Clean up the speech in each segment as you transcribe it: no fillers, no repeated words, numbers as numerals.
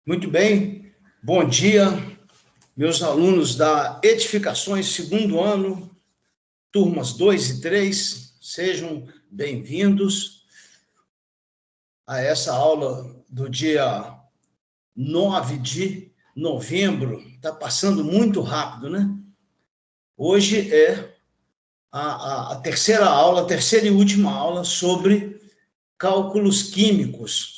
Muito bem, bom dia, meus alunos da Edificações, segundo ano, turmas 2 e 3, sejam bem-vindos a essa aula do dia 9 de novembro. Está passando muito rápido, né? Hoje é a terceira aula, a terceira e última aula sobre cálculos químicos,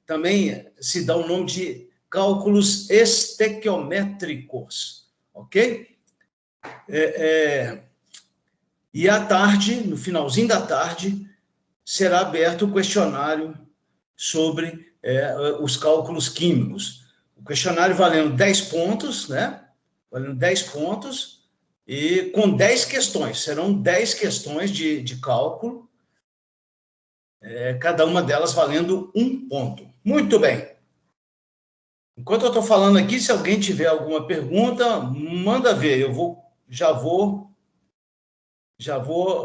também se dá o nome de cálculos estequiométricos, ok? E à tarde, no finalzinho da tarde, será aberto o questionário sobre os cálculos químicos. O questionário valendo 10 pontos, né? Valendo 10 pontos e com 10 questões. Serão 10 questões de cálculo, cada uma delas valendo 1 ponto. Muito bem. Enquanto eu estou falando aqui, se alguém tiver alguma pergunta, manda ver. Eu já vou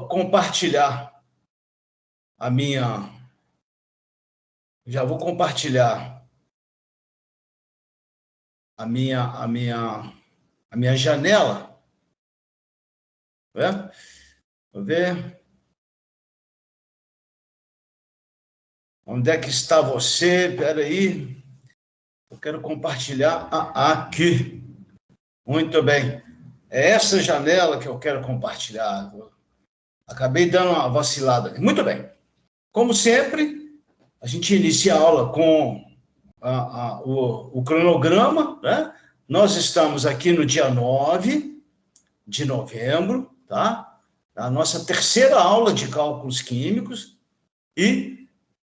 compartilhar a minha janela, né? Vou ver. Onde é que está você? Espera aí. Eu quero compartilhar aqui. Muito bem. É essa janela que eu quero compartilhar. Acabei dando uma vacilada. Muito bem. Como sempre, a gente inicia a aula com o cronograma, né? Nós estamos aqui no dia 9 de novembro, tá? A nossa terceira aula de cálculos químicos e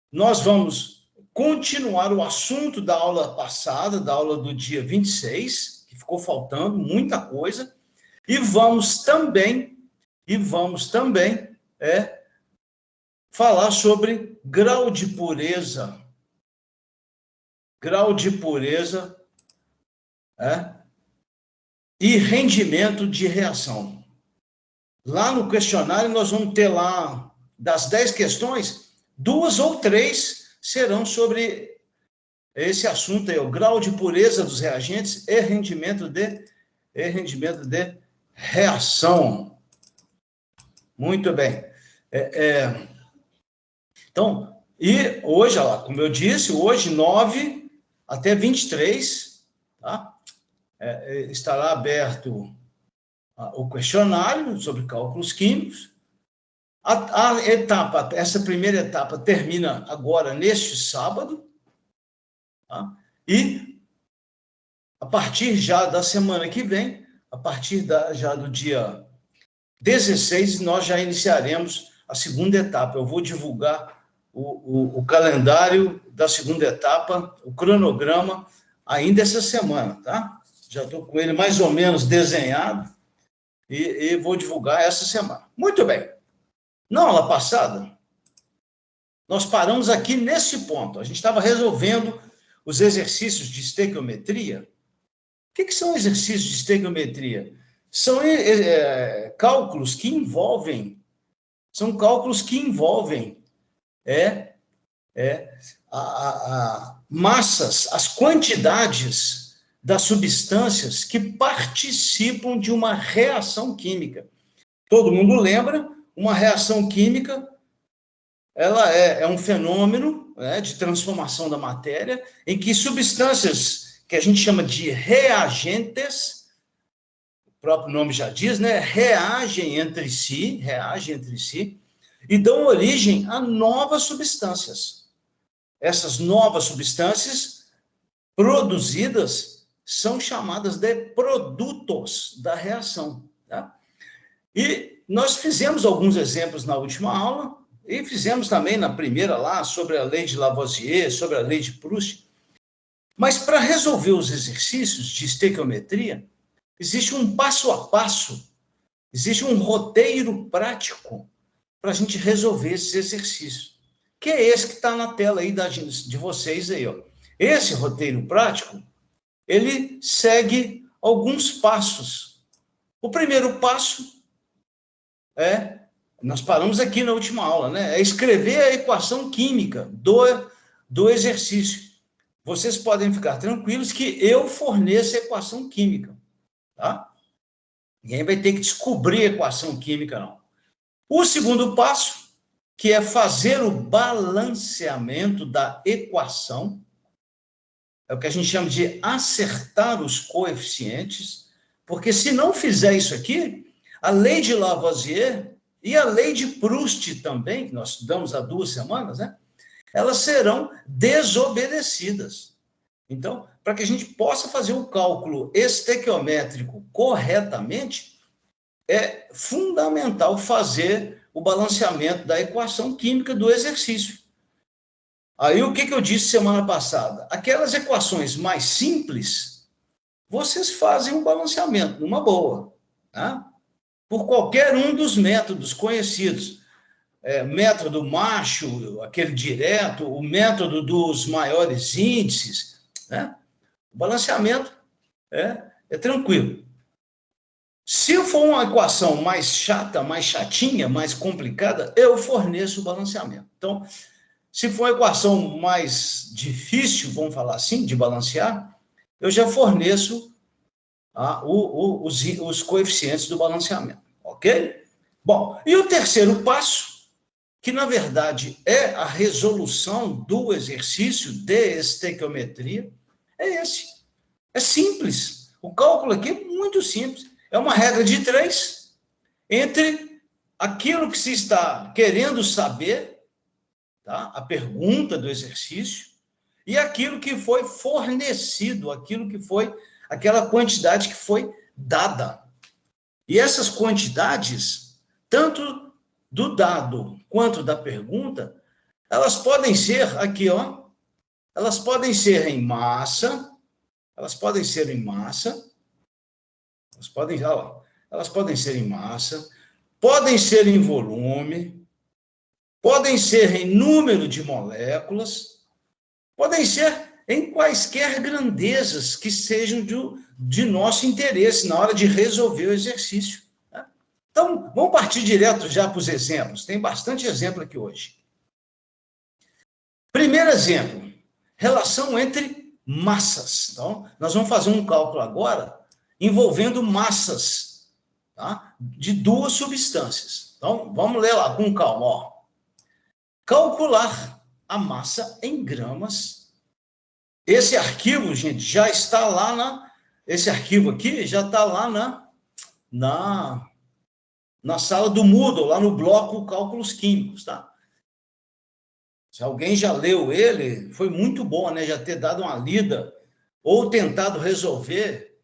nós vamos continuar o assunto da aula passada, da aula do dia 26, que ficou faltando muita coisa, e vamos também falar sobre grau de pureza e rendimento de reação. Lá no questionário, nós vamos ter lá, das 10 questões, 2 ou 3 serão sobre esse assunto aí, o grau de pureza dos reagentes e rendimento de reação. Muito bem. Então, e hoje, ó, como eu disse, hoje, 9 até 23, tá? Estará aberto o questionário sobre cálculos químicos. Essa primeira etapa termina agora, neste sábado, tá? E a partir já da semana que vem, a partir já do dia 16, nós já iniciaremos a segunda etapa. Eu vou divulgar o calendário da segunda etapa, o cronograma, ainda essa semana, tá? Já estou com ele mais ou menos desenhado e vou divulgar essa semana. Muito bem. Na aula passada, nós paramos aqui nesse ponto. A gente estava resolvendo os exercícios de estequiometria. O que são exercícios de estequiometria? São cálculos que envolvem massas, as quantidades das substâncias que participam de uma reação química. Todo mundo lembra, uma reação química, ela é um fenômeno, né, de transformação da matéria, em que substâncias que a gente chama de reagentes, o próprio nome já diz, né, reagem entre si, e dão origem a novas substâncias. Essas novas substâncias produzidas são chamadas de produtos da reação, tá? E nós fizemos alguns exemplos na última aula, e fizemos também na primeira lá, sobre a lei de Lavoisier, sobre a lei de Proust. Mas para resolver os exercícios de estequiometria, existe um passo a passo, existe um roteiro prático para a gente resolver esses exercícios, que é esse que está na tela aí de vocês aí, ó. Esse roteiro prático, ele segue alguns passos. O primeiro passo nós paramos aqui na última aula, né? É escrever a equação química do exercício. vocês podem ficar tranquilos que eu forneço a equação química, tá? Ninguém vai ter que descobrir a equação química, não. O segundo passo, que é fazer o balanceamento da equação, é o que a gente chama de acertar os coeficientes, porque se não fizer isso aqui, a lei de Lavoisier e a lei de Proust também, que nós estudamos há 2 semanas, né? Elas serão desobedecidas. Então, para que a gente possa fazer o cálculo estequiométrico corretamente, é fundamental fazer o balanceamento da equação química do exercício. Aí, o que eu disse semana passada? Aquelas equações mais simples, vocês fazem um balanceamento, numa boa, tá? Por qualquer um dos métodos conhecidos. Método macho, aquele direto, o método dos maiores índices, né? O balanceamento é tranquilo. Se for uma equação mais chata, mais chatinha, mais complicada, eu forneço o balanceamento. Então, se for uma equação mais difícil, vamos falar assim, de balancear, eu já forneço os coeficientes do balanceamento, ok? Bom, e o terceiro passo, que na verdade é a resolução do exercício de estequiometria, é esse. É simples. O cálculo aqui é muito simples. É uma regra de 3 entre aquilo que se está querendo saber, tá? A pergunta do exercício, e aquilo que foi fornecido, aquilo que foi, aquela quantidade que foi dada. E essas quantidades, tanto do dado quanto da pergunta, elas podem ser aqui, ó, elas podem ser em massa, elas podem ser em massa, elas podem ser em massa, podem ser em volume, podem ser em número de moléculas, podem ser em quaisquer grandezas que sejam de nosso interesse na hora de resolver o exercício. Tá? Então, vamos partir direto já para os exemplos. Tem bastante exemplo aqui hoje. Primeiro exemplo, relação entre massas. Então, nós vamos fazer um cálculo agora envolvendo massas, tá? De 2 substâncias. Então, vamos ler lá com calma. Ó. Calcular a massa em gramas. Esse arquivo, gente, já está lá esse arquivo aqui já está lá na sala do Moodle, lá no bloco Cálculos Químicos, tá? Se alguém já leu ele, foi muito bom, né? Já ter dado uma lida ou tentado resolver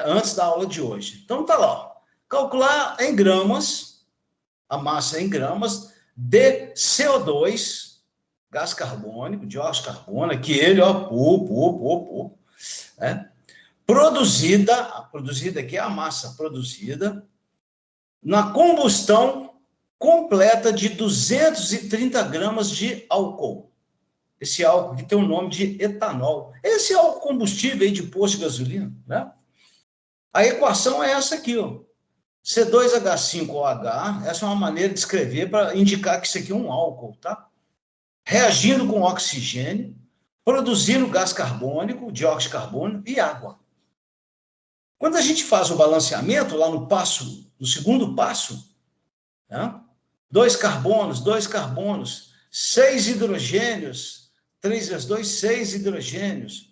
antes da aula de hoje. Então, tá lá. Ó. Calcular em gramas, a massa em gramas de CO2, gás carbônico, dióxido de carbono, que ele, ó, produzida aqui é a massa produzida na combustão completa de 230 gramas de álcool. Esse álcool que tem o nome de etanol. Esse álcool combustível aí de posto de gasolina, né? A equação é essa aqui, ó. C2H5OH, essa é uma maneira de escrever para indicar que isso aqui é um álcool, tá? Reagindo com oxigênio, produzindo gás carbônico, dióxido de carbono e água. Quando a gente faz o balanceamento, lá no segundo passo, né? 2 carbonos, 6 hidrogênios, 3 vezes 2, 6 hidrogênios.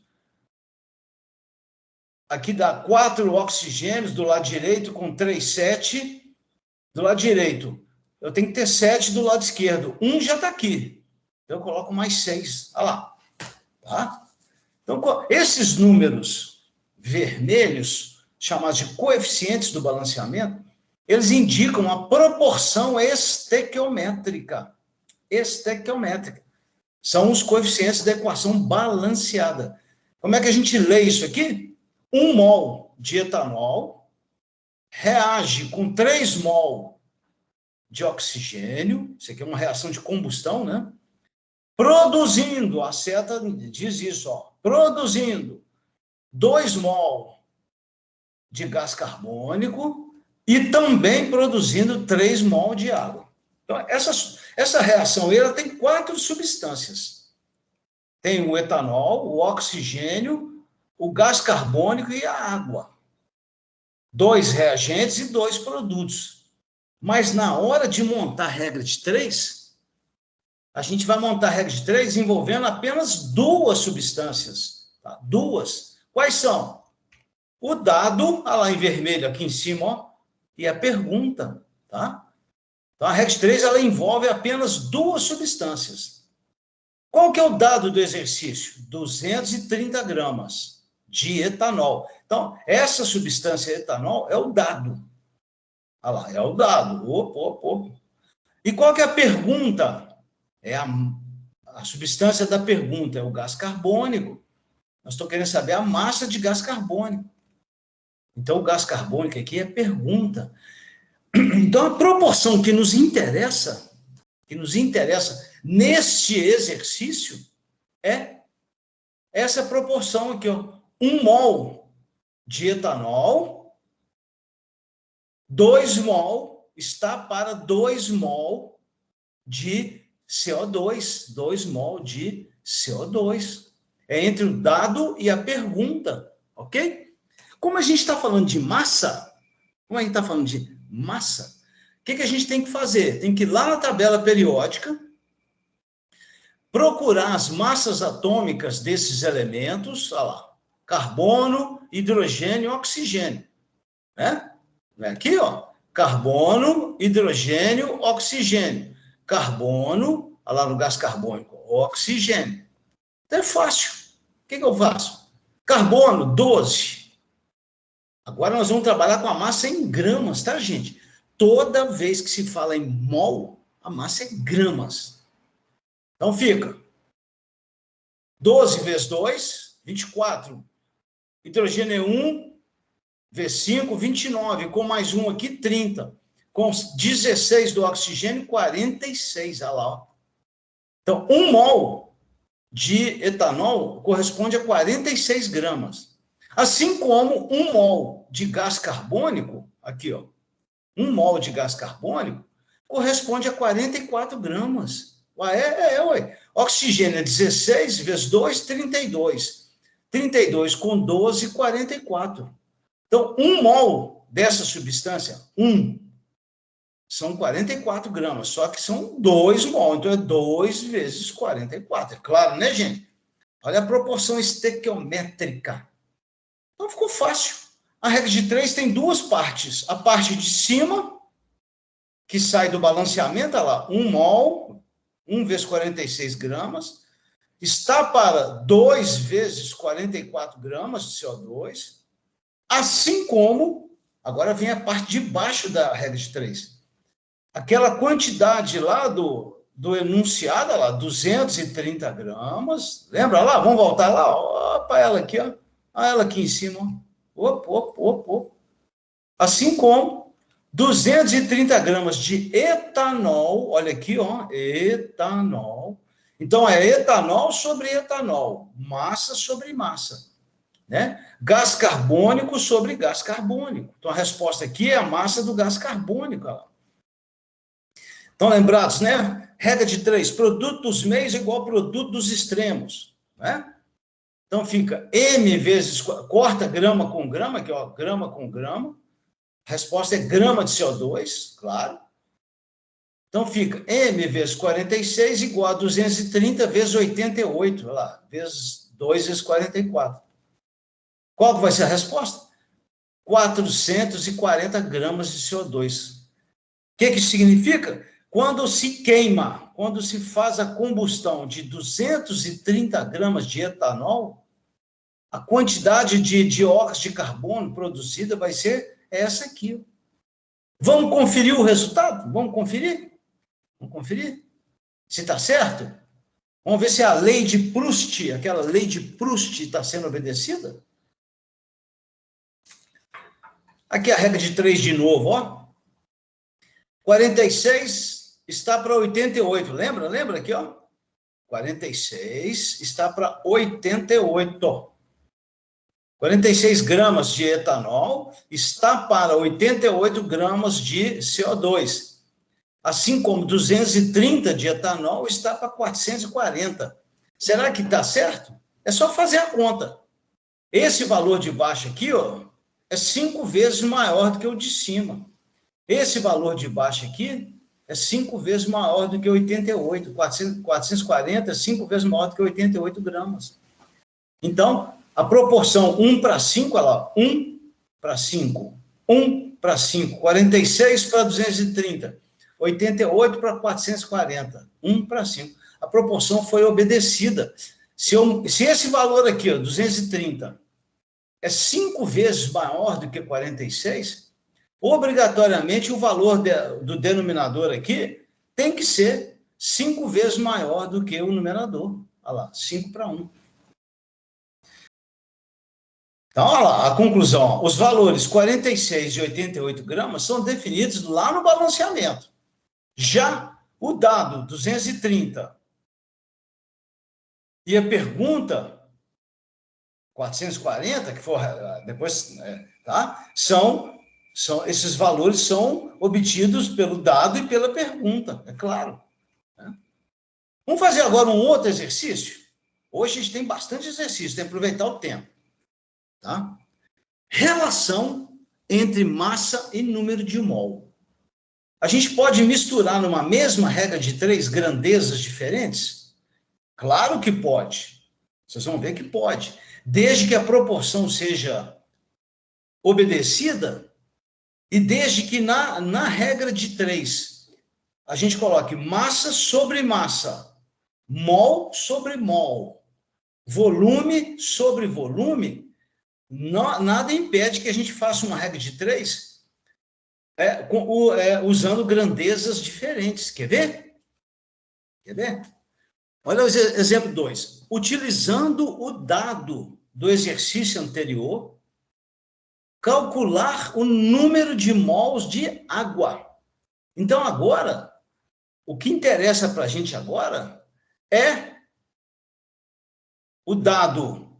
Aqui dá 4 oxigênios do lado direito com 3, 7. Do lado direito, eu tenho que ter 7 do lado esquerdo. 1 já está aqui. Eu coloco mais 6. Olha lá. Tá? Então, esses números vermelhos, chamados de coeficientes do balanceamento, eles indicam a proporção estequiométrica. Estequiométrica. São os coeficientes da equação balanceada. Como é que a gente lê isso aqui? 1 mol de etanol reage com 3 mol de oxigênio, isso aqui é uma reação de combustão, né? Produzindo, a seta diz isso, ó, produzindo 2 mol de gás carbônico e também produzindo 3 mol de água. Então, essa reação ela tem 4 substâncias. Tem o etanol, o oxigênio, o gás carbônico e a água. 2 reagentes e 2 produtos. Mas na hora de montar a regra de 3, a gente vai montar a regra de 3 envolvendo apenas 2 substâncias. Tá? 2. Quais são? O dado, olha lá em vermelho aqui em cima, ó, e a pergunta. Tá? Então a regra de 3 ela envolve apenas 2 substâncias. Qual que é o dado do exercício? 230 gramas de etanol. Então, essa substância etanol é o dado. Olha lá, é o dado. Opa. E qual que é a pergunta? É a substância da pergunta, é o gás carbônico. Nós estamos querendo saber a massa de gás carbônico. Então, o gás carbônico aqui é pergunta. Então, a proporção que nos interessa neste exercício é essa proporção aqui, ó. 1 mol de etanol, 2 mol está para 2 mol de CO2. 2 mol de CO2. É entre o dado e a pergunta, ok? Como a gente está falando de massa, o que a gente tem que fazer? Tem que ir lá na tabela periódica, procurar as massas atômicas desses elementos, olha lá, carbono, hidrogênio e oxigênio. Né? Aqui, ó, carbono, hidrogênio, oxigênio. Carbono, olha lá no gás carbônico, oxigênio. Então é fácil. O que eu faço? Carbono, 12. Agora nós vamos trabalhar com a massa em gramas, tá, gente? Toda vez que se fala em mol, a massa é gramas. Então fica 12 vezes 2, 24. Hidrogênio é 1, vezes 5, 29. Com mais um aqui, 30. Com 16 do oxigênio, 46. Olha lá. Ó. Então, 1 mol de etanol corresponde a 46 gramas. Assim como 1 mol de gás carbônico, aqui, ó. 1 mol de gás carbônico corresponde a 44 gramas. Ué. Oxigênio é 16 vezes 2, 32. 32 com 12, 44. Então, 1 mol dessa substância, são 44 gramas, só que são 2 mol, então é 2 vezes 44. É claro, né, gente? Olha a proporção estequiométrica. Então, ficou fácil. A regra de 3 tem 2 partes. A parte de cima, que sai do balanceamento, olha lá, 1 mol, 1 vezes 46 gramas, está para 2 vezes 44 gramas de CO2, assim como, agora vem a parte de baixo da regra de 3, aquela quantidade lá do enunciado, olha lá, 230 gramas, lembra lá? Vamos voltar lá, opa, ela aqui, ó, ela aqui em cima, opa. Assim como 230 gramas de etanol, olha aqui, ó, etanol. Então, é etanol sobre etanol, massa sobre massa, né? Gás carbônico sobre gás carbônico. Então, a resposta aqui é a massa do gás carbônico. Ó. Então, lembrados, né? Regra de 3, produto dos meios igual ao produto dos extremos, né? Então, fica M vezes, corta grama com grama, aqui, ó, grama com grama. A resposta é grama de CO2, claro. Então, fica M vezes 46 igual a 230 vezes 88, olha lá, vezes 2 vezes 44. Qual que vai ser a resposta? 440 gramas de CO2. O que isso significa? Quando se queima, quando se faz a combustão de 230 gramas de etanol, a quantidade de dióxido de carbono produzida vai ser essa aqui. Vamos conferir o resultado? Vamos conferir? Se está certo? Vamos ver se a lei de Proust, aquela lei de Proust, está sendo obedecida? Aqui a regra de 3 de novo, ó. 46 está para 88, lembra? Lembra aqui, ó? 46 está para 88. 46 gramas de etanol está para 88 gramas de CO2. Assim como 230 de etanol está para 440. Será que está certo? É só fazer a conta. Esse valor de baixo aqui, ó, é 5 vezes maior do que o de cima. Esse valor de baixo aqui é 5 vezes maior do que 88. 440 é 5 vezes maior do que 88 gramas. Então, a proporção 1 para 5, olha lá, 1 para 5, 1 para 5, 46 para 230, 88 para 440, 1 para 5. A proporção foi obedecida. Se esse valor aqui, ó, 230, é 5 vezes maior do que 46, obrigatoriamente o valor do denominador aqui tem que ser 5 vezes maior do que o numerador. Olha lá, 5 para 1. Então, olha lá, a conclusão. Ó, os valores 46 e 88 gramas são definidos lá no balanceamento. Já o dado 230 e a pergunta 440, que for depois, tá? Esses valores são obtidos pelo dado e pela pergunta, é claro. Né? Vamos fazer agora um outro exercício? Hoje a gente tem bastante exercício, tem que aproveitar o tempo. Tá? Relação entre massa e número de mol. A gente pode misturar numa mesma regra de 3 grandezas diferentes? Claro que pode. Vocês vão ver que pode. Desde que a proporção seja obedecida e desde que na regra de 3 a gente coloque massa sobre massa, mol sobre mol, volume sobre volume, nada impede que a gente faça uma regra de 3 usando grandezas diferentes. Quer ver? Quer ver? Olha o exemplo 2. Utilizando o dado do exercício anterior, calcular o número de mols de água. Então, agora, o que interessa para a gente agora é o dado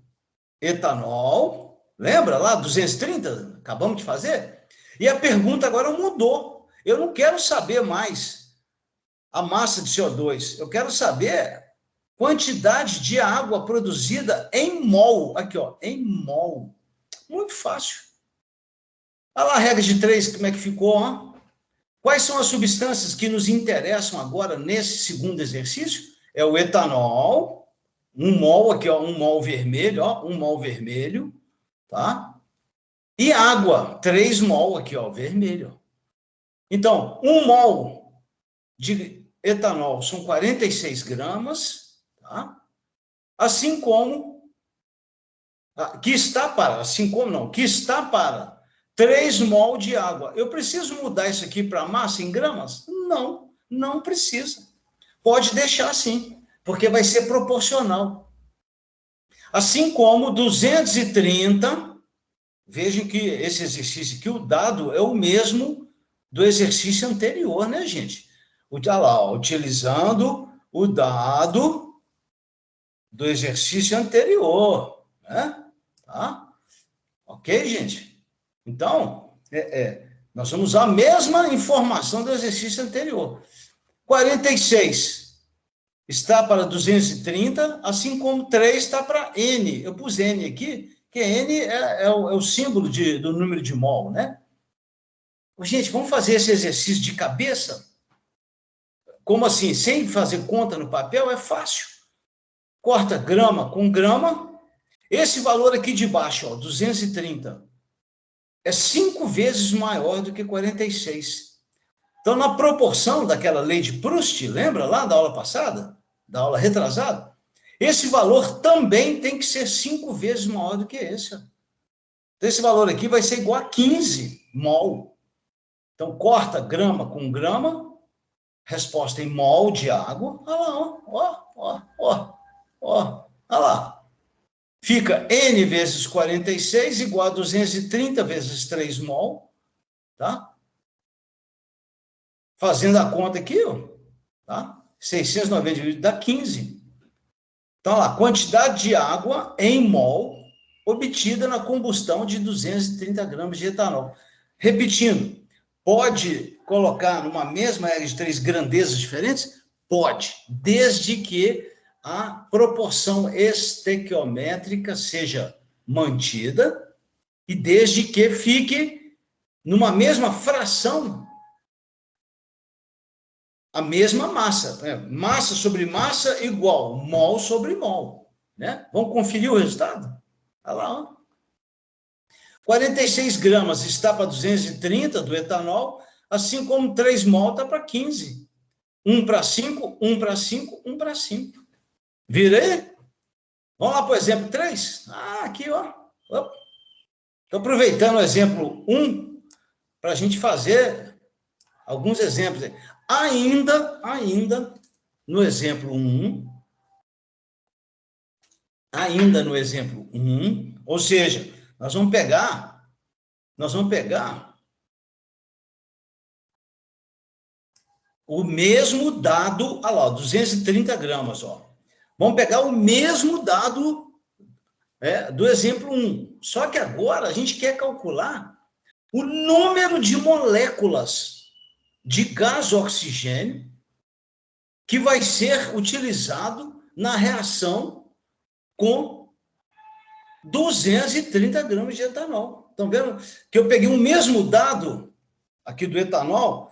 etanol. Lembra lá, 230? Acabamos de fazer? E a pergunta agora mudou. Eu não quero saber mais a massa de CO2. Eu quero saber quantidade de água produzida em mol. Aqui, ó, em mol. Muito fácil. Olha lá a regra de 3, como é que ficou, ó. Quais são as substâncias que nos interessam agora nesse segundo exercício? É o etanol, um mol aqui, ó, um mol vermelho, ó, um mol vermelho, tá? E água, 3 mol aqui, ó, vermelho. Então, 1 mol de etanol são 46 gramas, tá? Assim como, que está para 3 mol de água. Eu preciso mudar isso aqui para massa em gramas? Não, não precisa. Pode deixar assim, porque vai ser proporcional. Assim como 230, vejam que esse exercício aqui, o dado é o mesmo do exercício anterior, né, gente? Olha lá, ó, utilizando o dado do exercício anterior, né? Tá? Ok, gente? Então, nós vamos usar a mesma informação do exercício anterior. 46 está para 230, assim como 3 está para N. Eu pus N aqui, que N é o símbolo do número de mol, né? Gente, vamos fazer esse exercício de cabeça? Como assim? Sem fazer conta no papel? É fácil. Corta grama com grama. Esse valor aqui de baixo, ó, 230, é 5 vezes maior do que 46. Então, na proporção daquela lei de Proust, lembra lá da aula passada? Da aula retrasada? Esse valor também tem que ser 5 vezes maior do que esse. Então, esse valor aqui vai ser igual a 15 mol. Então, corta grama com grama, resposta em mol de água. Olha lá, olha lá. Fica N vezes 46 igual a 230 vezes 3 mol, tá? Fazendo a conta aqui, ó, tá? 690 dá 15. Então, olha lá, quantidade de água em mol obtida na combustão de 230 gramas de etanol. Repetindo, pode colocar numa mesma regra de 3 grandezas diferentes? Pode, desde que a proporção estequiométrica seja mantida e desde que fique numa mesma fração a mesma massa. Massa sobre massa igual mol sobre mol. Né? Vamos conferir o resultado? Olha lá, ó. 46 gramas está para 230 do etanol, assim como 3 mol está para 15. 1 para 5, 1 para 5, 1 para 5. Virei? Vamos lá para o exemplo 3? Aqui, ó. Estou aproveitando o exemplo 1 para a gente fazer alguns exemplos. Ainda no exemplo 1, ou seja, nós vamos pegar o mesmo dado, olha lá, 230 gramas, ó. Vamos pegar o mesmo dado do exemplo 1. Só que agora a gente quer calcular o número de moléculas de gás oxigênio que vai ser utilizado na reação com 230 gramas de etanol. Estão vendo que eu peguei o mesmo dado aqui do etanol,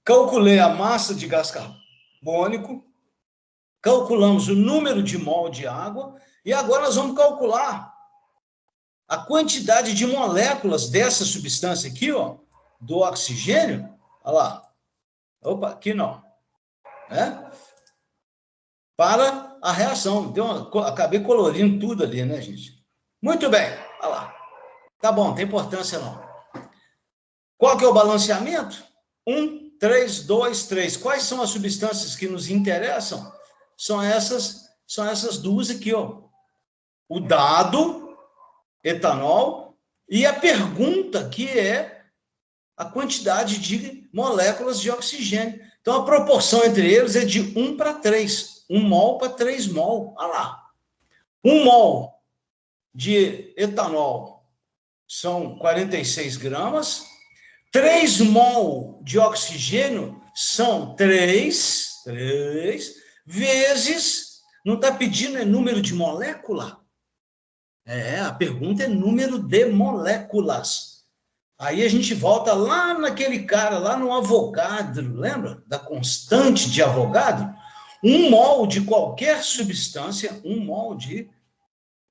calculei a massa de gás carbônico, calculamos o número de mol de água, e agora nós vamos calcular a quantidade de moléculas dessa substância aqui, ó, do oxigênio. Olha lá. Opa, aqui não. Para a reação. Acabei colorindo tudo ali, né, gente? Muito bem. Olha lá. Tá bom, não tem importância não. Qual que é o balanceamento? 1, 3, 2, 3. Quais são as substâncias que nos interessam? São essas duas aqui, ó. O dado, etanol, e a pergunta, que é a quantidade de moléculas de oxigênio. Então, a proporção entre eles é de 1 para 3. 1 mol para 3 mol. Olha lá. 1 mol de etanol são 46 gramas. 3 mol de oxigênio são 3 vezes... Não está pedindo número de molécula? A pergunta é número de moléculas. Aí a gente volta lá naquele cara, lá no Avogadro, lembra? Da constante de Avogadro? 1 mol de qualquer substância, 1 mol de...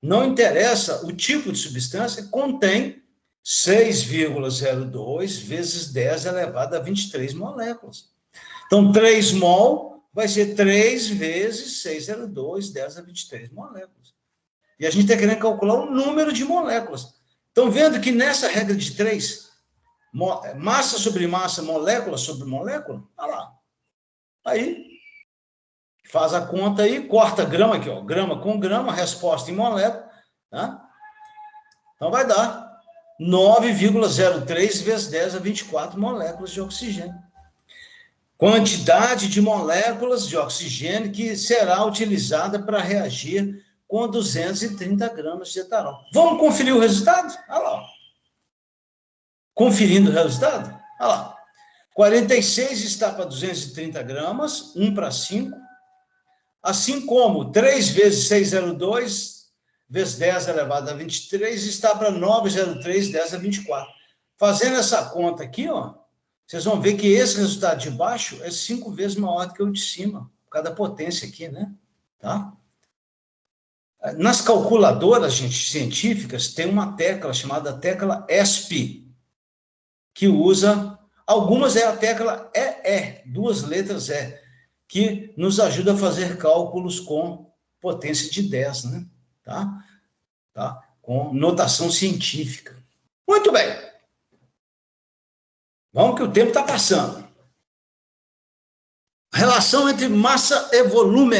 Não interessa o tipo de substância, contém 6,02 vezes 10 elevado a 23 moléculas. Então, 3 mol vai ser 3 vezes 6,02, 10 a 23 moléculas. E a gente está querendo calcular o número de moléculas. Estão vendo que nessa regra de 3, massa sobre massa, molécula sobre molécula? Olha lá. Aí, faz a conta aí, corta grama aqui, ó, grama com grama, resposta em molécula. Tá? Então, vai dar 9,03 vezes 10 a 24 moléculas de oxigênio. Quantidade de moléculas de oxigênio que será utilizada para reagir com 230 gramas de etanol. Vamos conferir o resultado? Olha lá. Conferindo o resultado? Olha lá. 46 está para 230 gramas, 1 para 5. Assim como 3 vezes 6,02 vezes 10 elevado a 23 está para 9,03, 10 a 24. Fazendo essa conta aqui, ó, vocês vão ver que esse resultado de baixo é 5 vezes maior do que o de cima, por causa da potência aqui, né? Tá? Nas calculadoras, gente, científicas, tem uma tecla chamada tecla ESP, que usa, algumas é a tecla EE, 2 letras E, que nos ajuda a fazer cálculos com potência de 10, né? Tá? Com notação científica. Muito bem. Vamos que o tempo está passando. Relação entre massa e volume.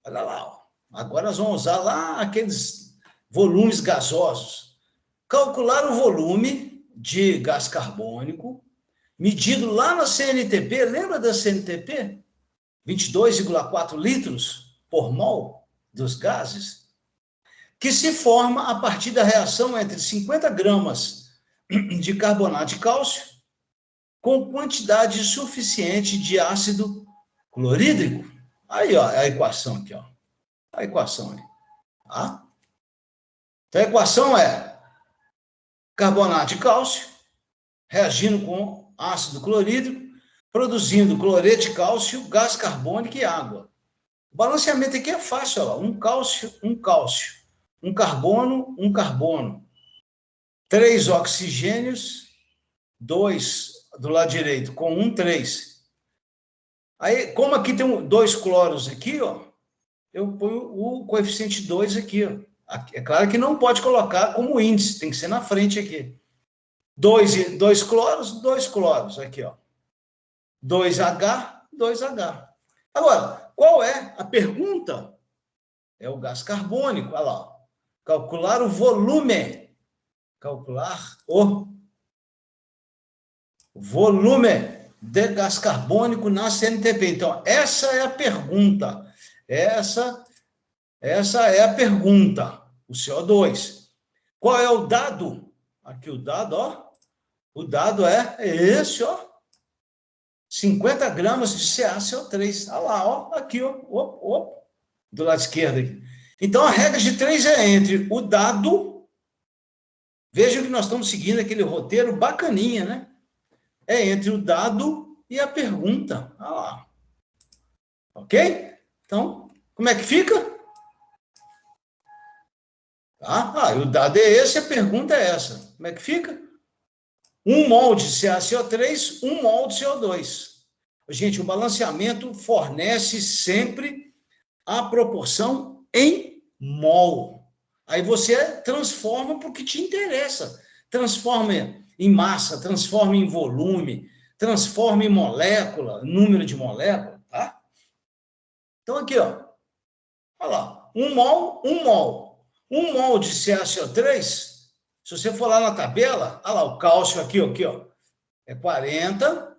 Olha lá, ó. Agora nós vamos usar lá aqueles volumes gasosos. Calcular o volume de gás carbônico, medido lá na CNTP, lembra da CNTP? 22,4 litros por mol dos gases, que se forma a partir da reação entre 50 gramas de carbonato de cálcio com quantidade suficiente de ácido clorídrico. Aí, ó, a equação aqui, ó. A equação aí. Tá? Então, a equação é carbonato de cálcio reagindo com ácido clorídrico, produzindo cloreto de cálcio, gás carbônico e água. O balanceamento aqui é fácil, ó. Um cálcio, um cálcio. Um carbono. 3 oxigênios, 2 do lado direito, com 1, 3. Aí, como aqui tem 2 cloros aqui, ó, eu ponho o coeficiente 2 aqui, ó. É claro que não pode colocar como índice, tem que ser na frente aqui. 2 cloros, aqui, ó. 2H, 2H. Agora, qual é a pergunta? É o gás carbônico, olha lá, ó. Calcular o volume. Calcular o volume de gás carbônico na CNTP. Então, essa é a pergunta. Essa é a pergunta. O CO2. Qual é o dado? Aqui o dado, ó. O dado é esse, ó. 50 gramas de CaCO3. Olha lá, ó. Aqui, ó. Do lado esquerdo aqui. Então, a regra de 3 é entre o dado. Vejam que nós estamos seguindo aquele roteiro bacaninha, né? É entre o dado e a pergunta. Olha lá. Ok? Então, como é que fica? Tá? O dado é esse, a pergunta é essa. Como é que fica? 1 mol de CaCO3, 1 mol de CO2. Gente, o balanceamento fornece sempre a proporção em mol. Aí você transforma para o que te interessa. Transforma em massa, transforma em volume, transforma em molécula, número de molécula, tá? Então, aqui, ó. Olha lá. 1 mol, 1 mol. 1 mol de CaCO3, se você for lá na tabela, olha lá, o cálcio aqui, ó, é 40,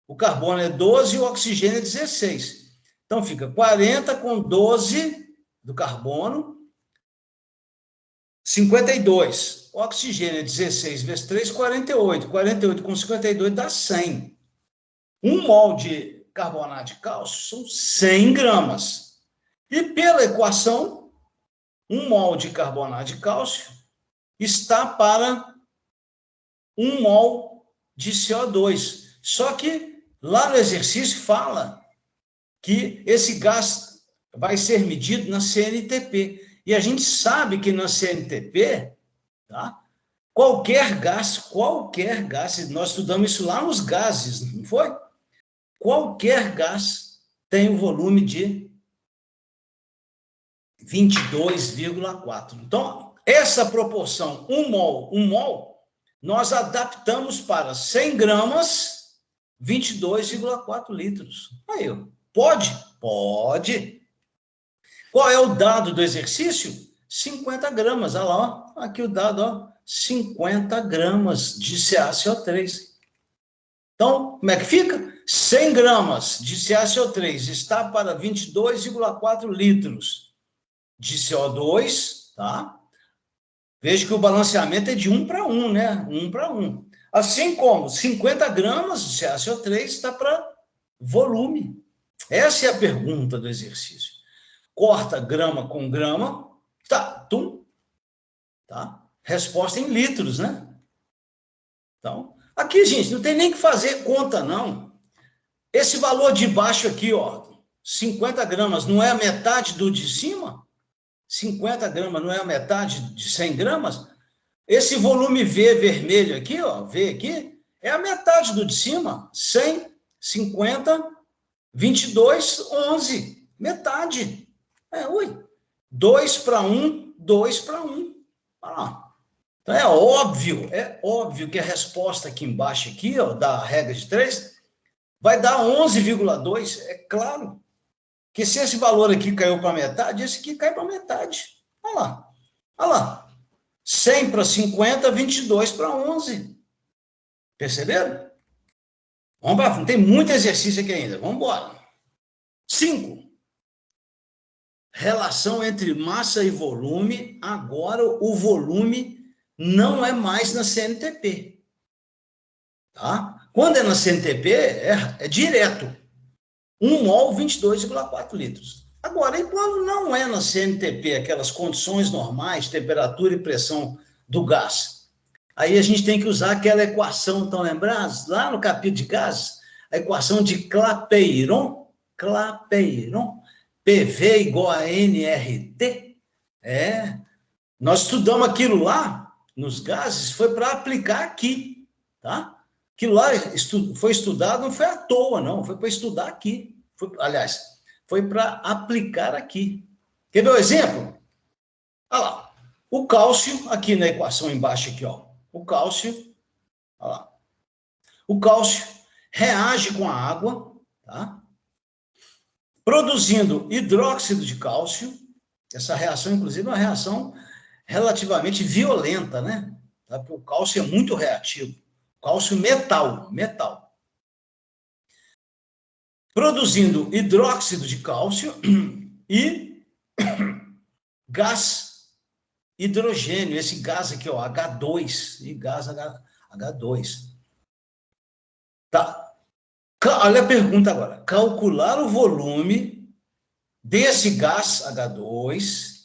o carbono é 12 e o oxigênio é 16. Então, fica 40 com 12 do carbono, 52. O oxigênio é 16 vezes 3, 48. 48 com 52 dá 100. 1 mol de carbonato de cálcio são 100 gramas. E pela equação, 1 mol de carbonato de cálcio está para 1 mol de CO2. Só que lá no exercício fala que esse gás vai ser medido na CNTP. E a gente sabe que na CNTP, tá? Qualquer gás, nós estudamos isso lá nos gases, não foi? Qualquer gás tem um volume de 22,4. Então, essa proporção 1 mol, nós adaptamos para 100 gramas, 22,4 litros. Aí, pode? Pode. Qual é o dado do exercício? 50 gramas. Olha lá, ó. Aqui o dado, ó. 50 gramas de CaCO3. Então, como é que fica? 100 gramas de CaCO3 está para 22,4 litros de CO2, tá? Veja que o balanceamento é de 1 para 1, né? 1 para 1. Assim como 50 gramas de CaCO3 está para volume. Essa é a pergunta do exercício. Corta grama com grama, tá, tum, tá? Resposta em litros, né? Então, aqui, gente, não tem nem que fazer conta, não. Esse valor de baixo aqui, ó, 50 gramas, não é a metade do de cima? 50 gramas não é a metade de 100 gramas? Esse volume V vermelho aqui, ó, V aqui, é a metade do de cima. 100, 50, 22, 11. Metade. 2 para 1, 2 para 1. Então, é óbvio que a resposta aqui embaixo, aqui, ó, da regra de 3, vai dar 11,2. É claro que se esse valor aqui caiu para metade, esse aqui cai para metade. Olha lá. 100 para 50, 22 para 11. Perceberam? Vamos para frente. Tem muito exercício aqui ainda. Vamos embora. 5. Relação entre massa e volume. Agora o volume não é mais na CNTP. Tá? Quando é na CNTP, é direto. 1 mol, 22,4 litros. Agora, e quando não é na CNTP, aquelas condições normais, temperatura e pressão do gás? Aí a gente tem que usar aquela equação, estão lembrados? Lá no capítulo de gases, a equação de Clapeyron, PV igual a nRT. Nós estudamos aquilo lá, nos gases, foi para aplicar aqui, tá? Aquilo lá foi estudado, não foi à toa, não, foi para estudar aqui. Aliás, foi para aplicar aqui. Quer ver o exemplo? Olha lá, o cálcio, aqui na equação embaixo, aqui, ó. O cálcio, olha lá. O cálcio reage com a água, tá? Produzindo hidróxido de cálcio. Essa reação, inclusive, é uma reação relativamente violenta, né? Porque o cálcio é muito reativo. Cálcio metal. Produzindo hidróxido de cálcio e gás hidrogênio, esse gás aqui, ó, H2, e gás H2. Tá? Olha a pergunta agora. Calcular o volume desse gás H2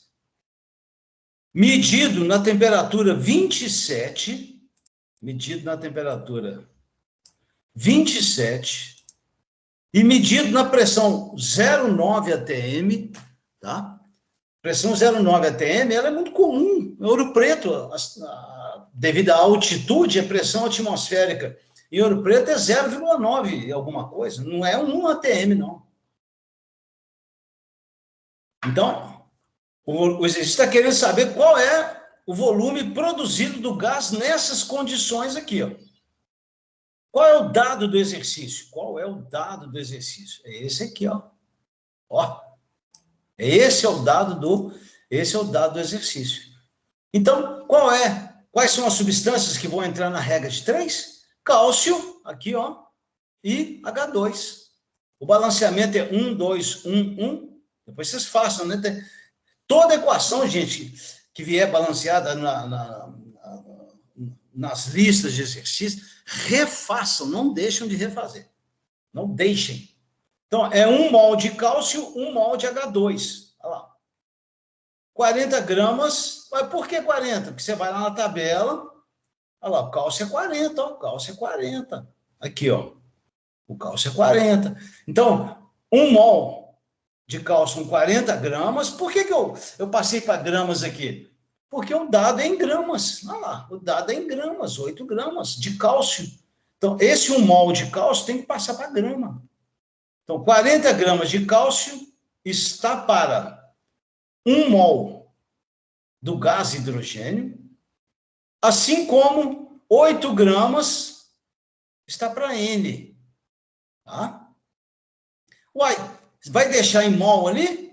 medido na temperatura 27 e medido na pressão 0,9 atm, tá? Pressão 0,9 atm, ela é muito comum. Em Ouro Preto, devido à altitude, a pressão atmosférica em Ouro Preto é 0,9 alguma coisa, não é 1 atm, não. Então, o exercício está querendo saber qual é o volume produzido do gás nessas condições aqui, ó. Qual é o dado do exercício? É esse aqui, ó. Esse é o dado do exercício. Então, quais são as substâncias que vão entrar na regra de 3? Cálcio, aqui, ó, e H2. O balanceamento é 1, 2, 1, 1. Depois vocês façam, né? Toda equação, gente, que vier balanceada nas listas de exercícios, refaçam, não deixem de refazer. Não deixem. Então, é 1 mol de cálcio, 1 mol de H2. Olha lá. 40 gramas. Mas por que 40? Porque você vai lá na tabela. Olha lá, o cálcio é 40, ó. O cálcio é 40. Aqui, ó. O cálcio é 40. Então, 1 mol de cálcio com 40 gramas. Por que eu passei para gramas aqui? Porque o dado é em gramas. Olha lá, o dado é em gramas, 8 gramas de cálcio. Então, esse 1 mol de cálcio tem que passar para grama. Então, 40 gramas de cálcio está para 1 mol do gás hidrogênio, assim como 8 gramas está para N. Tá? Uai, vai deixar em mol ali?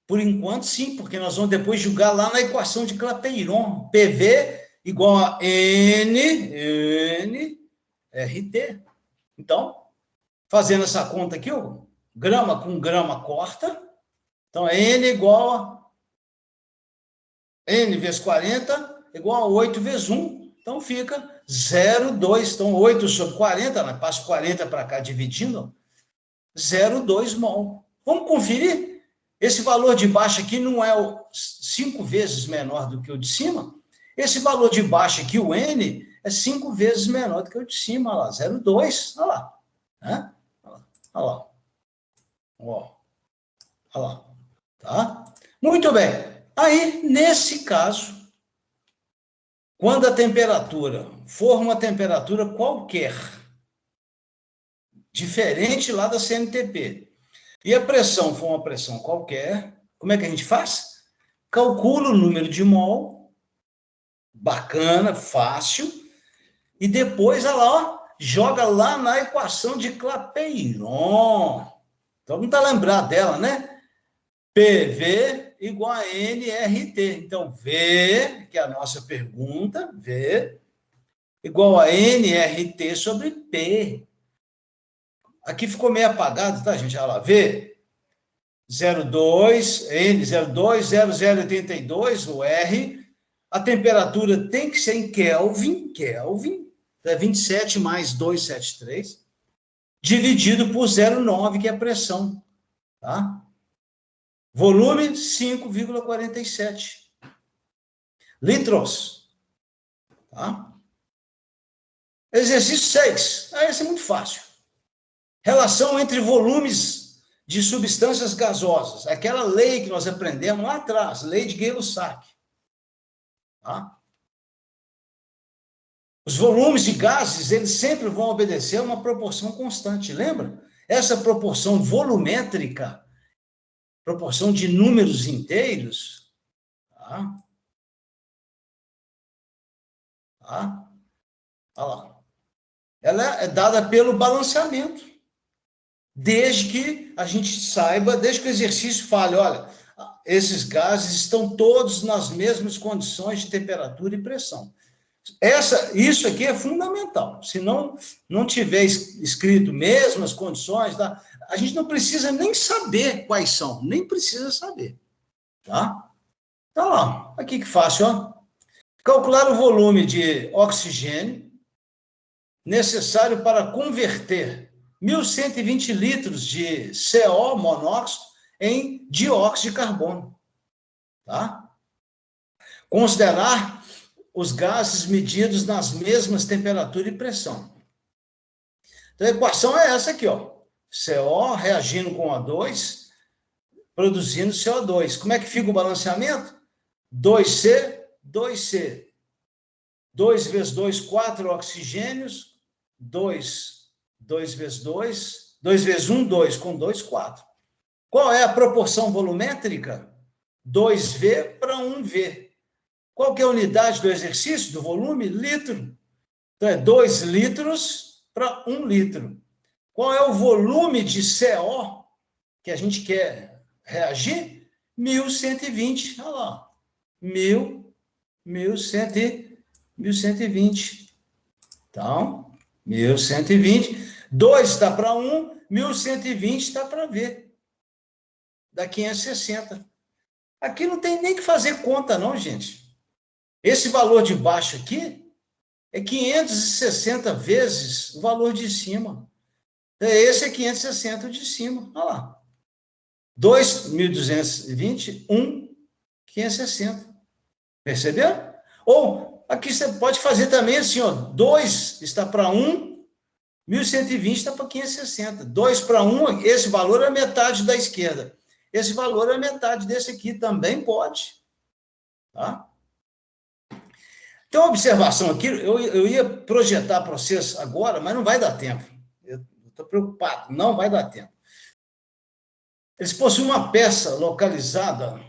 Por enquanto, sim, porque nós vamos depois jogar lá na equação de Clapeyron. PV igual a NRT. Então, fazendo essa conta aqui, ó, grama com grama corta. Então, é N igual a N vezes 40 igual a 8 vezes 1. Então, fica 0,2. Então, 8 sobre 40, né? Passo 40 para cá dividindo, 0,2 mol. Vamos conferir? Esse valor de baixo aqui não é 5 vezes menor do que o de cima? Esse valor de baixo aqui, o N, é 5 vezes menor do que o de cima. Olha lá, 0,2. Olha lá. Né? Olha lá. Olha lá. Tá? Muito bem. Aí, nesse caso, quando a temperatura for uma temperatura qualquer, diferente lá da CNTP, e a pressão for uma pressão qualquer, como é que a gente faz? Calcula o número de mol, bacana, fácil, e depois, olha lá, ó, joga lá na equação de Clapeyron. Todo mundo está lembrado dela, né? PV igual a nRT. Então, V, que é a nossa pergunta, V, igual a nRT sobre P. Aqui ficou meio apagado, tá, gente? Olha lá, V, 0,2, N, 0,2, 0,082, o R. A temperatura tem que ser em Kelvin, é 27 mais 273, dividido por 0,9, que é a pressão. Tá? Volume, 5,47 litros. Tá? Exercício 6. Esse é muito fácil. Relação entre volumes de substâncias gasosas. Aquela lei que nós aprendemos lá atrás, lei de Gay-Lussac. Tá? Os volumes de gases, eles sempre vão obedecer a uma proporção constante, lembra? Essa proporção volumétrica, proporção de números inteiros, tá? Tá? Olha lá. Ela é dada pelo balanceamento. Desde que a gente saiba, desde que o exercício fale, olha, esses gases estão todos nas mesmas condições de temperatura e pressão. Isso aqui é fundamental. Se não tiver escrito mesmas condições, tá? A gente não precisa nem saber quais são, nem precisa saber. Tá? Então, ó, aqui que fácil, ó. Calcular o volume de oxigênio necessário para converter 1.120 litros de CO, monóxido, em dióxido de carbono. Tá? Considerar os gases medidos nas mesmas temperatura e pressão. Então, a equação é essa aqui, ó. CO reagindo com O2, produzindo CO2. Como é que fica o balanceamento? 2C, 2C. 2 vezes 2, 4 oxigênios. 2 vezes 2. 2 vezes 1, 2. Com 2, 4. Qual é a proporção volumétrica? 2V para 1V. Qual que é a unidade do exercício, do volume? Litro. Então, é 2 litros para 1 litro. Qual é o volume de CO que a gente quer reagir? 1.120. Olha lá. 1.120. Então, 1.120. 2 está para 1, 1.120 está para V. Dá 560. Aqui não tem nem que fazer conta, não, gente. Esse valor de baixo aqui é 560 vezes o valor de cima. Esse é 560 de cima. Olha lá. 2.220, 560. Percebeu? Ou, aqui você pode fazer também assim, ó. 2 está para 1, 1.120 está para 560. 2 para 1, esse valor é metade da esquerda. Esse valor é metade desse aqui, também pode. Tá? Tem uma observação aqui, eu ia projetar para vocês agora, mas não vai dar tempo. Eu estou preocupado, não vai dar tempo. Eles possuem uma peça localizada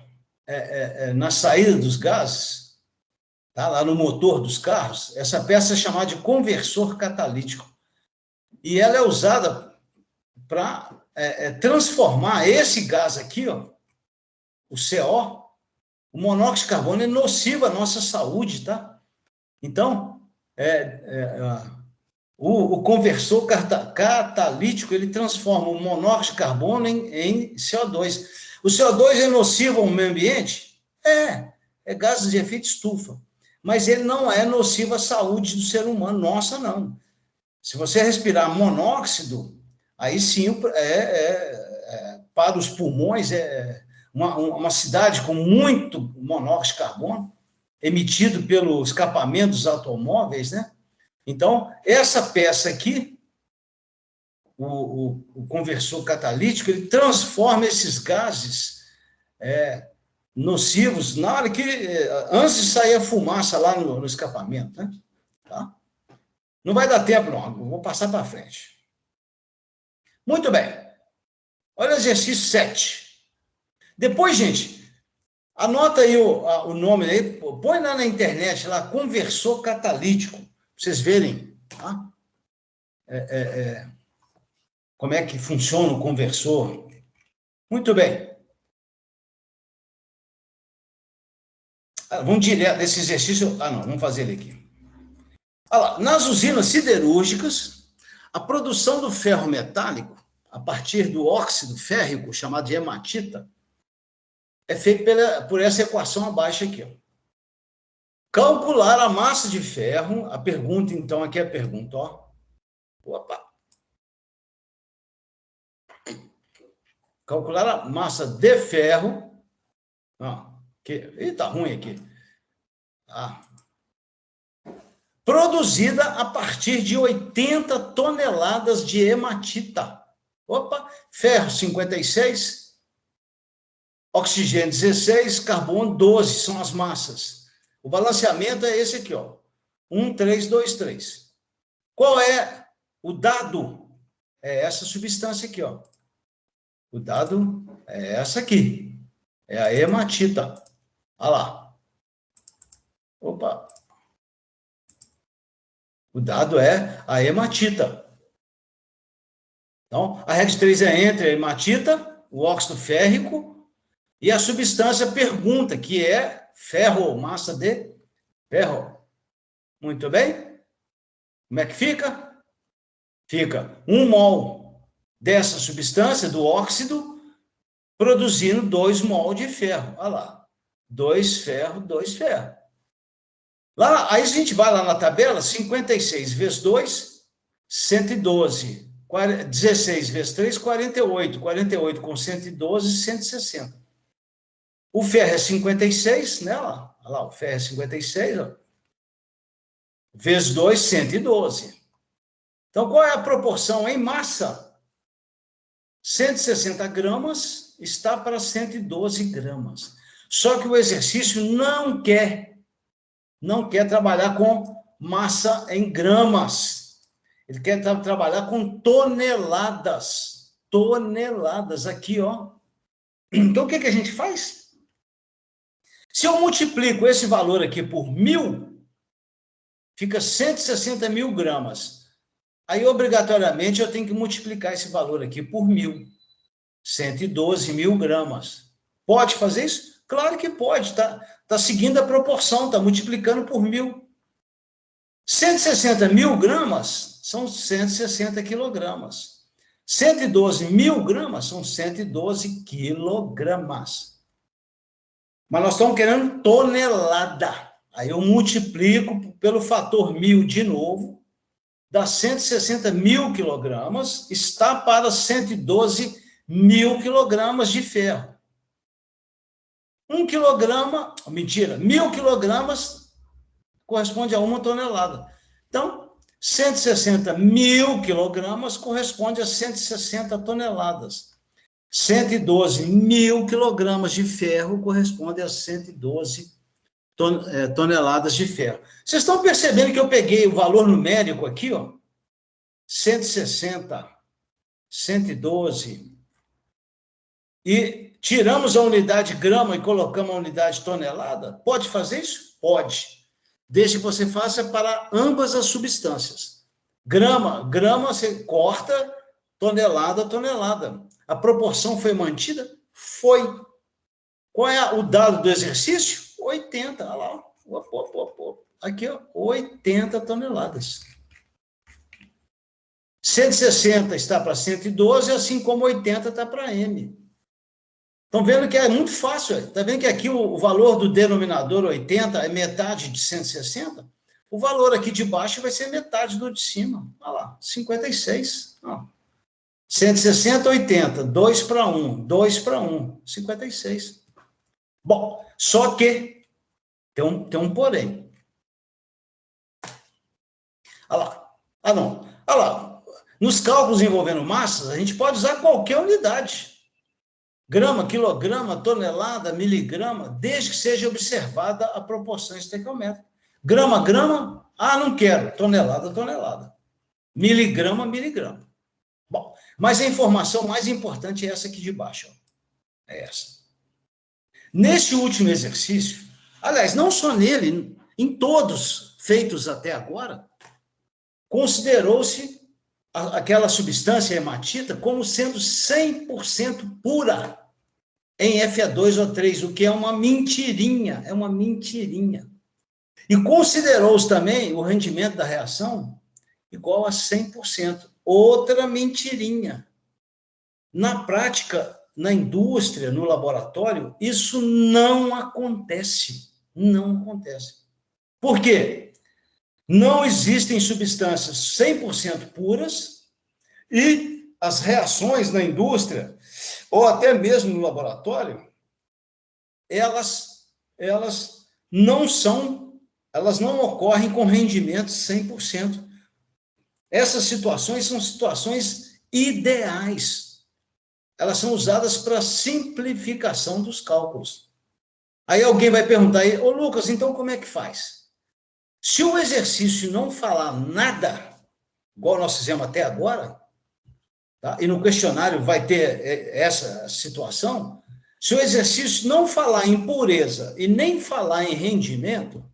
na saída dos gases, tá? Lá no motor dos carros. Essa peça é chamada de conversor catalítico. E ela é usada para transformar esse gás aqui, ó, o CO, o monóxido de carbono é nocivo à nossa saúde, tá? Então, o conversor catalítico, ele transforma o monóxido de carbono em CO2. O CO2 é nocivo ao meio ambiente? É gases de efeito estufa. Mas ele não é nocivo à saúde do ser humano, nossa, não. Se você respirar monóxido, aí sim, para os pulmões, uma cidade com muito monóxido de carbono, emitido pelo escapamento dos automóveis, né? Então, essa peça aqui, o conversor catalítico, ele transforma esses gases nocivos na hora que, antes de sair a fumaça lá no escapamento, né? Tá? Não vai dar tempo, não. Vou passar para frente. Muito bem. Olha o exercício 7. Depois, gente, anota aí o nome aí, põe lá na internet, lá, conversor catalítico, para vocês verem, tá? Como é que funciona o conversor. Muito bem. Vamos direto nesse exercício. Não, vamos fazer ele aqui. Olha lá, nas usinas siderúrgicas, a produção do ferro metálico, a partir do óxido férrico, chamado de hematita, é feita por essa equação abaixo aqui. Ó. Calcular a massa de ferro, a pergunta, então, aqui é a pergunta, ó. Opa. calcular a massa de ferro. Ih, tá ruim aqui. Produzida a partir de 80 toneladas de hematita. Opa, ferro 56, oxigênio 16, carbono 12, são as massas. O balanceamento é esse aqui, ó. 1, 3, 2, 3. Qual é o dado? É essa substância aqui, ó. O dado é essa aqui. É a hematita. Olha lá. Opa. O dado é a hematita. Então, a regra de 3 é entre a hematita, o óxido férrico, e a substância pergunta, que é ferro, massa de ferro. Muito bem? Como é que fica? Fica 1 mol dessa substância, do óxido, produzindo 2 mol de ferro. Olha lá. 2 ferro, 2 ferro. Lá, aí a gente vai lá na tabela, 56 vezes 2, 112. 16 vezes 3, 48. 48 com 112, 160. O ferro é 56, né? Olha lá, o ferro é 56, ó. Vezes 2, 112. Então, qual é a proporção em massa? 160 gramas está para 112 gramas. Só que o exercício não quer trabalhar com massa em gramas. Ele quer trabalhar com toneladas. Toneladas, aqui, ó. Então, o que a gente faz? Se eu multiplico esse valor aqui por 1.000, fica 160 mil gramas. Aí, obrigatoriamente, eu tenho que multiplicar esse valor aqui por 1.000. 112 mil gramas. Pode fazer isso? Claro que pode. Tá seguindo a proporção, está multiplicando por 1.000. 160 mil gramas são 160 quilogramas. 112 mil gramas são 112 quilogramas. Mas nós estamos querendo tonelada. Aí eu multiplico pelo fator 1.000 de novo, dá 160 mil quilogramas, está para 112 mil quilogramas de ferro. 1 quilograma, mentira, 1.000 quilogramas corresponde a 1 tonelada. Então, 160 mil quilogramas corresponde a 160 toneladas. 112 mil quilogramas de ferro corresponde a 112 toneladas de ferro. Vocês estão percebendo que eu peguei o valor numérico aqui, ó, 160, 112, e tiramos a unidade grama e colocamos a unidade tonelada? Pode fazer isso? Pode. Desde que você faça para ambas as substâncias. Grama você corta, tonelada. A proporção foi mantida? Foi. Qual é o dado do exercício? 80. Olha lá. Aqui, ó, 80 toneladas. 160 está para 112, assim como 80 está para M. Estão vendo que é muito fácil. Está vendo que aqui o valor do denominador 80 é metade de 160? O valor aqui de baixo vai ser metade do de cima. Olha lá, 56. Ó. 160, 80. 2 para 1. 2 para 1. 56. Bom, só que tem um porém. Olha lá. Olha lá. Nos cálculos envolvendo massas, a gente pode usar qualquer unidade. Grama, quilograma, tonelada, miligrama, desde que seja observada a proporção estequiométrica. Grama, não quero. Tonelada. Miligrama. Bom, mas a informação mais importante é essa aqui de baixo. Ó. É essa. Nesse último exercício, aliás, não só nele, em todos feitos até agora, considerou-se aquela substância hematita como sendo 100% pura em Fe2O3, o que é uma mentirinha, E considerou-se também o rendimento da reação igual a 100%, outra mentirinha. Na prática, na indústria, no laboratório, isso não acontece. Por quê? Não existem substâncias 100% puras e as reações na indústria ou até mesmo no laboratório, elas elas não ocorrem com rendimentos 100%. Essas situações são situações ideais. Elas são usadas para simplificação dos cálculos. Aí alguém vai perguntar aí, ô Lucas, então como é que faz? Se o exercício não falar nada, igual nós fizemos até agora, tá? E no questionário vai ter essa situação, se o exercício não falar em pureza e nem falar em rendimento,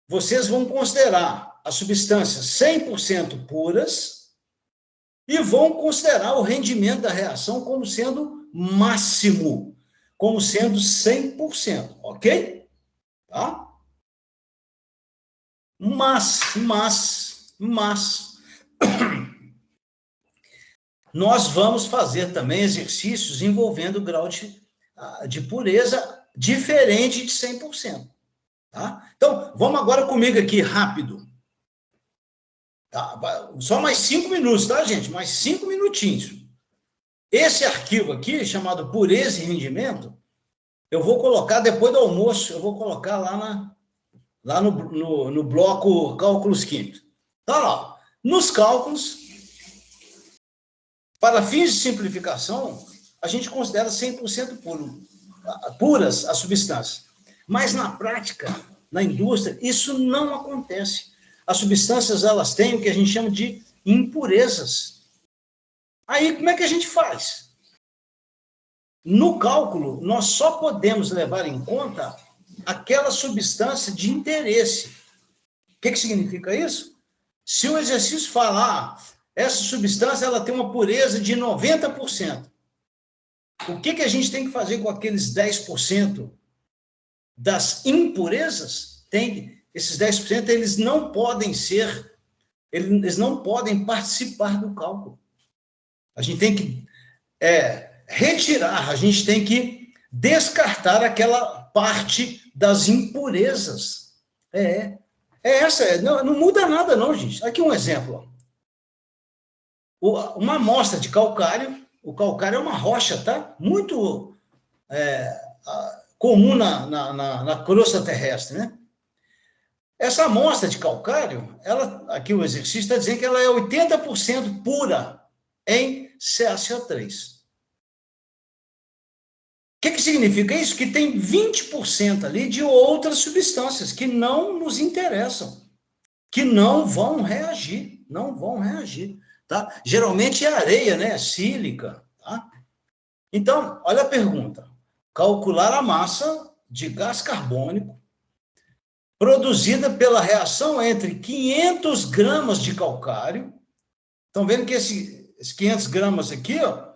vocês vão considerar as substâncias 100% puras e vão considerar o rendimento da reação como sendo máximo, como sendo 100%, ok? Tá? Mas, nós vamos fazer também exercícios envolvendo grau de pureza diferente de 100%. Tá? Então, vamos agora comigo aqui, rápido. Tá? Só mais 5 minutos, tá, gente? Mais 5 minutinhos. Esse arquivo aqui, chamado Pureza e Rendimento, eu vou colocar depois do almoço, eu vou colocar lá no bloco Cálculos Químicos. Tá lá. Nos cálculos, para fins de simplificação, a gente considera 100% puras as substâncias. Mas na prática, na indústria, isso não acontece. As substâncias, elas têm o que a gente chama de impurezas. Aí, como é que a gente faz? No cálculo, nós só podemos levar em conta aquela substância de interesse. O que significa isso? Se o exercício falar, essa substância ela tem uma pureza de 90%, o que a gente tem que fazer com aqueles 10% das impurezas? Esses 10%, eles não podem participar do cálculo. A gente tem que retirar, a gente tem que descartar aquela parte das impurezas. Não muda nada não, gente. Aqui um exemplo. Uma amostra de calcário, o calcário é uma rocha, tá? Muito comum na crosta terrestre, né? Essa amostra de calcário, aqui o exercício está dizendo que ela é 80% pura em CaCO3. O que significa isso? Que tem 20% ali de outras substâncias que não nos interessam, que não vão reagir, tá? Geralmente é areia, né? Sílica, tá? Então, olha a pergunta. Calcular a massa de gás carbônico produzida pela reação entre 500 gramas de calcário. Estão vendo que esses 500 gramas aqui, ó,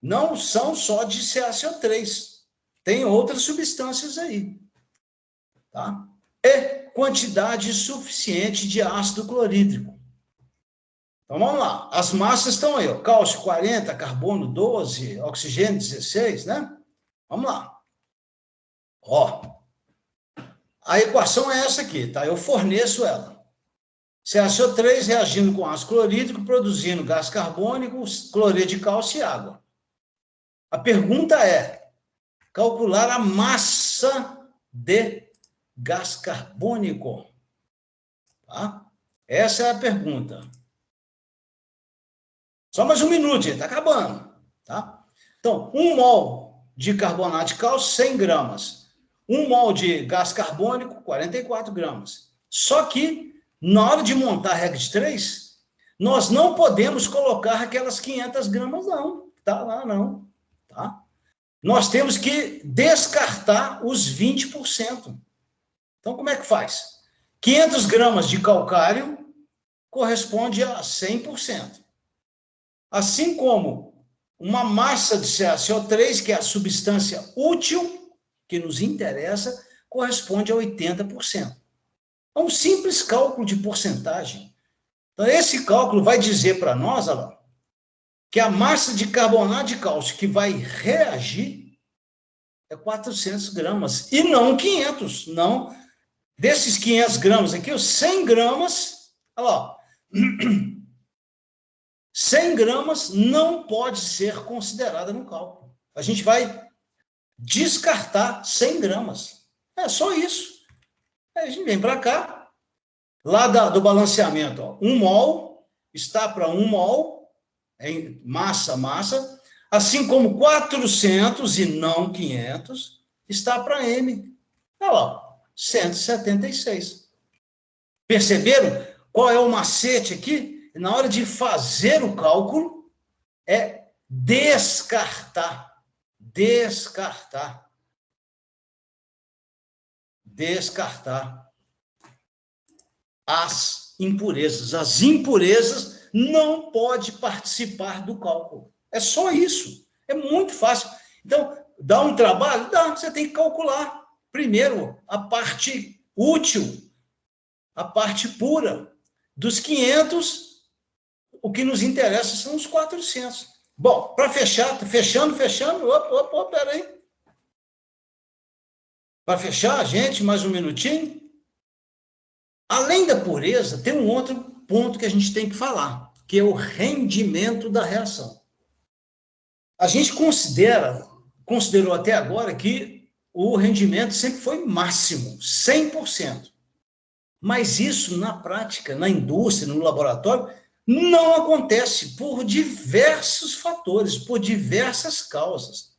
não são só de CaCO3. Tem outras substâncias aí. Tá? E quantidade suficiente de ácido clorídrico. Então, vamos lá. As massas estão aí, ó. Cálcio 40, carbono 12, oxigênio 16, né? Vamos lá. Ó. A equação é essa aqui, tá? Eu forneço ela. CaCO3 reagindo com ácido clorídrico, produzindo gás carbônico, cloreto de cálcio e água. A pergunta é calcular a massa de gás carbônico. Tá? Essa é a pergunta. Só mais um minuto, gente, está acabando. Tá? Então, 1 mol de carbonato de cálcio, 100 gramas. 1 mol de gás carbônico, 44 gramas. Só que, na hora de montar a regra de 3, nós não podemos colocar aquelas 500 gramas, não. Tá lá, não. Tá? Nós temos que descartar os 20%. Então, como é que faz? 500 gramas de calcário corresponde a 100%. Assim como uma massa de CaCO3, que é a substância útil, que nos interessa, corresponde a 80%. É um simples cálculo de porcentagem. Então, esse cálculo vai dizer para nós, olha lá, que a massa de carbonato de cálcio que vai reagir é 400 gramas, e não 500, não. Desses 500 gramas aqui, os 100 gramas, olha lá, 100 gramas não pode ser considerada no cálculo. A gente vai descartar 100 gramas. É só isso. Aí a gente vem para cá, lá do balanceamento, ó, 1 mol está para 1 mol, em massa, assim como 400 e não 500 está para M. Olha lá, 176. Perceberam qual é o macete aqui? Na hora de fazer o cálculo, é descartar. Descartar as impurezas. As impurezas não podem participar do cálculo. É só isso. É muito fácil. Então, dá um trabalho? Dá. Você tem que calcular primeiro a parte útil, a parte pura. Dos 500, o que nos interessa são os 400. Bom, para fechar, fechando. Opa, peraí. Para fechar, gente, mais um minutinho. Além da pureza, tem um outro ponto que a gente tem que falar, que é o rendimento da reação. A gente considerou até agora que o rendimento sempre foi máximo, 100%. Mas isso, na prática, na indústria, no laboratório, não acontece por diversos fatores, por diversas causas.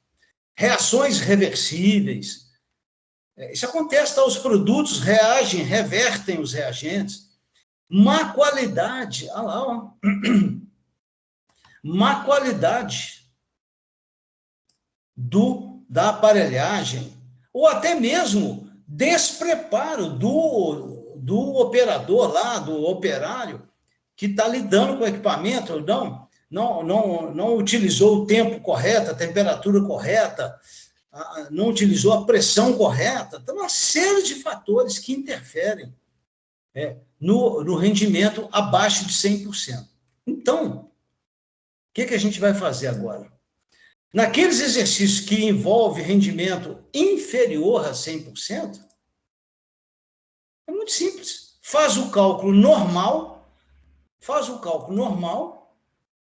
Reações reversíveis. Isso acontece, tá? Os produtos reagem, revertem os reagentes. Má qualidade, olha lá, ó. Má qualidade da aparelhagem, ou até mesmo despreparo do operador lá, do operário, que está lidando com o equipamento, não utilizou o tempo correto, a temperatura correta, não utilizou a pressão correta. Então, uma série de fatores que interferem no rendimento abaixo de 100%. Então, o que a gente vai fazer agora? Naqueles exercícios que envolvem rendimento inferior a 100%, é muito simples. Faz o cálculo normal,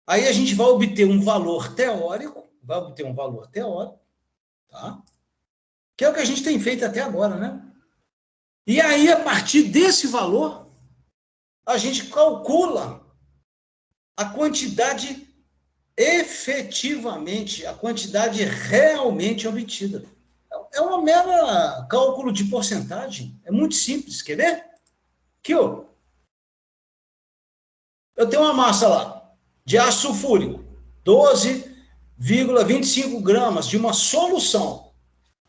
aí a gente vai obter um valor teórico, tá? Que é o que a gente tem feito até agora, né? E aí, a partir desse valor, a gente calcula a quantidade efetivamente, a quantidade realmente obtida. É uma mera cálculo de porcentagem. É muito simples. Quer ver? Aqui, ó. Eu tenho uma massa lá, de ácido sulfúrico, 12,25 gramas de uma solução.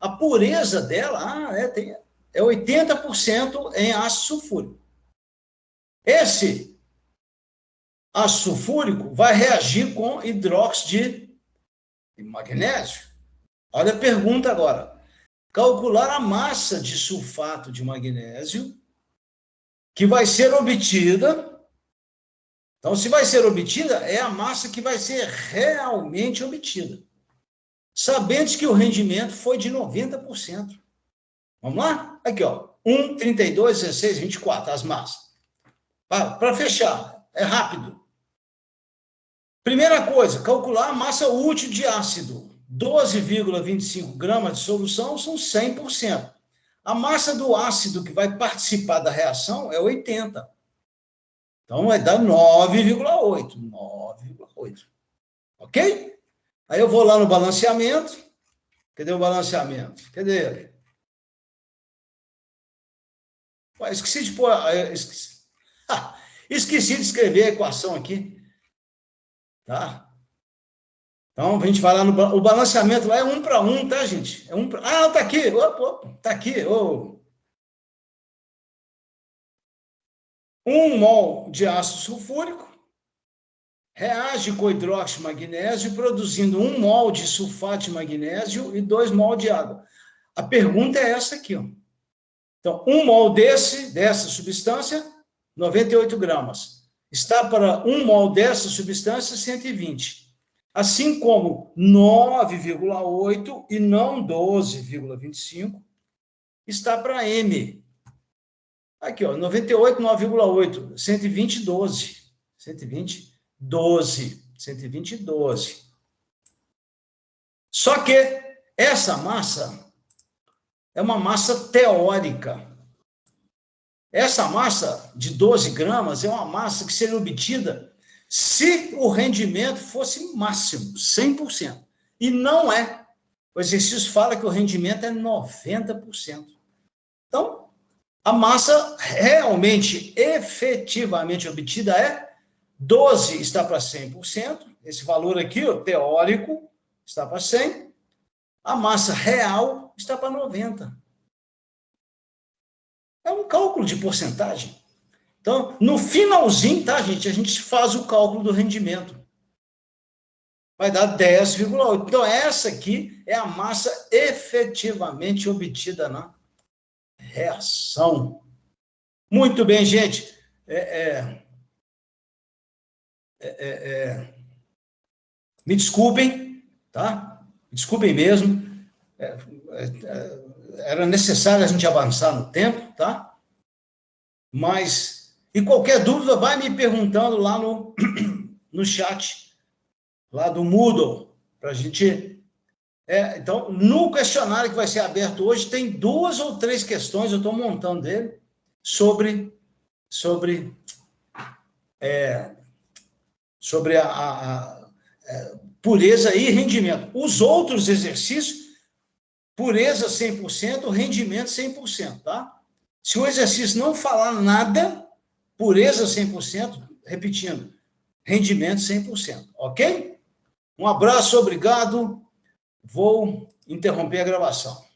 A pureza dela é 80% em ácido sulfúrico. Esse ácido sulfúrico vai reagir com hidróxido de magnésio. Olha a pergunta agora. Calcular a massa de sulfato de magnésio que vai ser obtida. Então, se vai ser obtida, é a massa que vai ser realmente obtida. Sabendo que o rendimento foi de 90%. Vamos lá? Aqui, ó. 1, 32, 16, 24, as massas. Para fechar, é rápido. Primeira coisa, calcular a massa útil de ácido. 12,25 gramas de solução são 100%. A massa do ácido que vai participar da reação é 80. Então, vai dar 9,8. 9,8. Ok? Aí eu vou lá no balanceamento. Cadê o balanceamento? Cadê ele? Ué, esqueci de pôr... esqueci de escrever a equação aqui. Tá? Então, a gente vai lá o balanceamento lá é 1 para 1, tá, gente? É 1 para... tá aqui. Opa, tá aqui. 1 mol de ácido sulfúrico reage com hidróxido de magnésio, produzindo 1 mol de sulfato de magnésio e 2 mol de água. A pergunta é essa aqui, ó. Então, 1 mol dessa substância, 98 gramas. Está para 1 mol dessa substância, 120. Assim como 9,8 e não 12,25 está para M. Aqui, ó, 98, 9,8, 120, 12. 120, 12. 120, 12. Só que essa massa é uma massa teórica. Essa massa de 12 gramas é uma massa que seria obtida se o rendimento fosse máximo, 100%. E não é. O exercício fala que o rendimento é 90%. Então, a massa realmente, efetivamente obtida é 12 está para 100%. Esse valor aqui, o teórico, está para 100. A massa real está para 90. É um cálculo de porcentagem. Então, no finalzinho, tá, gente? A gente faz o cálculo do rendimento. Vai dar 10,8. Então, essa aqui é a massa efetivamente obtida na reação. Muito bem, gente. Me desculpem, tá? Me desculpem mesmo. Era necessário a gente avançar no tempo, tá? Mas, e qualquer dúvida, vai me perguntando lá no chat, lá do Moodle, para a gente... então, no questionário que vai ser aberto hoje, tem 2 ou 3 questões, eu estou montando ele, sobre a pureza e rendimento. Os outros exercícios, pureza 100%, rendimento 100%, tá? Se o exercício não falar nada, pureza 100%, repetindo, rendimento 100%, ok? Um abraço, obrigado. Vou interromper a gravação.